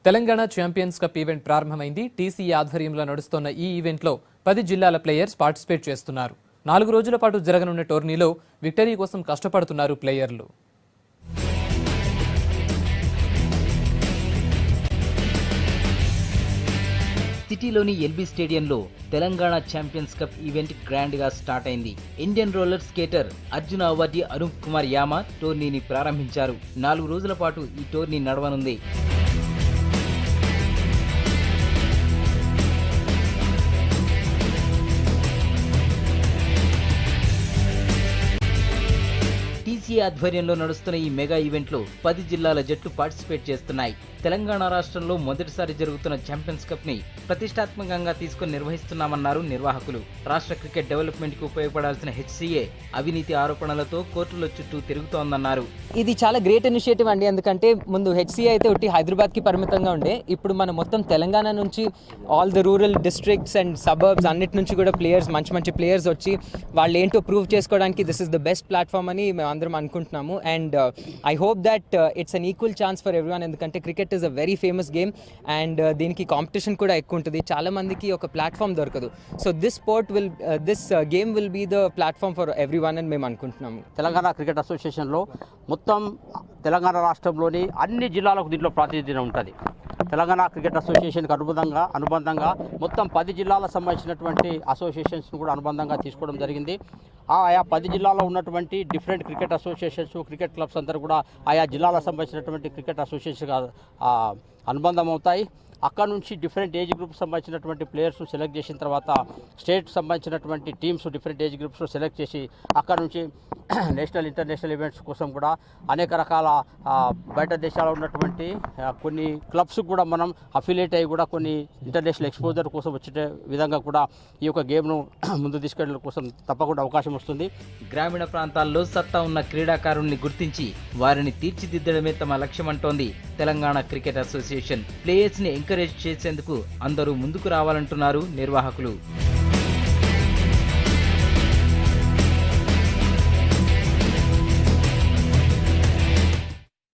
Telangana champions cup event ప్రారంభమైంది. టీసీఈ ఆధ్వర్యంలో నడుస్తున్న ఈ ఈవెంట్లో 10 జిల్లాల ప్లేయర్స్ పార్టిసిపేట్ చేస్తున్నారు. 4 రోజుల పాటు జరగనున్న టోర్నీలో విక్టరీ కోసం కష్టపడుతున్నారు ప్లేయర్లు. సిటీలోని ఎల్బీ స్టేడియంలో Telangana champions cup event grand గా స్టార్ట్ అయింది. Indian roller skater Arjuna awardee Arun Kumar Yama టోర్నీని ప్రారంభించారు. 4 రోజుల పాటు ఈ టోర్నీ నడవనుంది. టీసీఏ ఆధ్వర్యంలో నడుస్తున్న ఈ మెగా ఈవెంట్లో 10 జిల్లాల జట్లు పార్టిసిపేట్ చేస్తున్నాయి. తెలంగాణ రాష్ట్రంలో మొదటిసారి జరుగుతున్న ఛాంపియన్స్ కప్ ని ప్రతిష్టాత్మకంగా తీసుకుని నిర్వహిస్తున్నామన్నారు నిర్వాహకులు. రాష్ట్ర క్రికెట్ డెవలప్మెంట్ కి ఉపయోగపడాల్సిన హెచ్సీఏ అవినీతి ఆరోపణలతో కోర్టుల చుట్టూ తిరుగుతోందన్నారు. ఇది చాలా గ్రేట్ ఇనిషియేటివ్ అండి. ఎందుకంటే ముందు హెచ్సీఏ అయితే ఒకటి హైదరాబాద్ కి పరిమితంగా ఉండే, ఇప్పుడు మనం మొత్తం తెలంగాణ నుంచి all the rural districts and suburbs అన్నిటి నుంచి కూడా ప్లేయర్స్ మంచి ప్లేయర్స్ వచ్చి వాళ్ళు ఏంటో ప్రూవ్ చేసుకోవడానికి this is the best platform అని మేము అందరం అనుకుంటున్నాము. And I hope that it's an equal chance for everyone. ఎందుకంటే cricket is a very famous game and దీనికి కాంపిటీషన్ కూడా ఎక్కువ ఉంటుంది. చాలా మందికి ఒక ప్లాట్ఫామ్ దొరకదు. So this game will be the platform for everyone అని మేము అనుకుంటున్నాము. తెలంగాణ క్రికెట్ అసోసియేషన్లో మొత్తం తెలంగాణ రాష్ట్రంలోని అన్ని జిల్లాలకు దీంట్లో ప్రాతినిధ్యం ఉంటుంది. తెలంగాణ క్రికెట్ అసోసియేషన్కి అనుబంధంగా మొత్తం 10 జిల్లాలకు సంబంధించినటువంటి అసోసియేషన్స్ను కూడా అనుబంధంగా తీసుకోవడం జరిగింది. ఆయా 10 జిల్లాలో ఉన్నటువంటి different cricket associations, cricket clubs అందరూ కూడా ఆయా జిల్లాలకు సంబంధించినటువంటి క్రికెట్ అసోసియేషన్గా అనుబంధం అవుతాయి. అక్కడ నుంచి డిఫరెంట్ ఏజ్ గ్రూప్స్ సంబంధించినటువంటి ప్లేయర్స్ సెలెక్ట్ చేసిన తర్వాత స్టేట్ సంబంధించినటువంటి teams different age groups select చేసి అక్కడ నుంచి నేషనల్ ఇంటర్నేషనల్ ఈవెంట్స్ కోసం కూడా అనేక రకాల బయట దేశాల్లో ఉన్నటువంటి కొన్ని క్లబ్స్ కూడా మనం అఫిలియేట్ అయ్యి కూడా కొన్ని ఇంటర్నేషనల్ ఎక్స్పోజర్ కోసం వచ్చే విధంగా కూడా ఈ యొక్క గేమ్ను ముందు తీసుకెళ్ళడం కోసం తప్పకుండా అవకాశం వస్తుంది. గ్రామీణ ప్రాంతాల్లో సత్తా ఉన్న క్రీడాకారుల్ని గుర్తించి వారిని తీర్చిదిద్దడమే తమ లక్ష్యమంటోంది తెలంగాణ క్రికెట్ అసోసియేషన్. ప్లేయర్స్ ని ఎంకరేజ్ చేసేందుకు అందరూ ముందుకు రావాలంటున్నారు నిర్వాహకులు.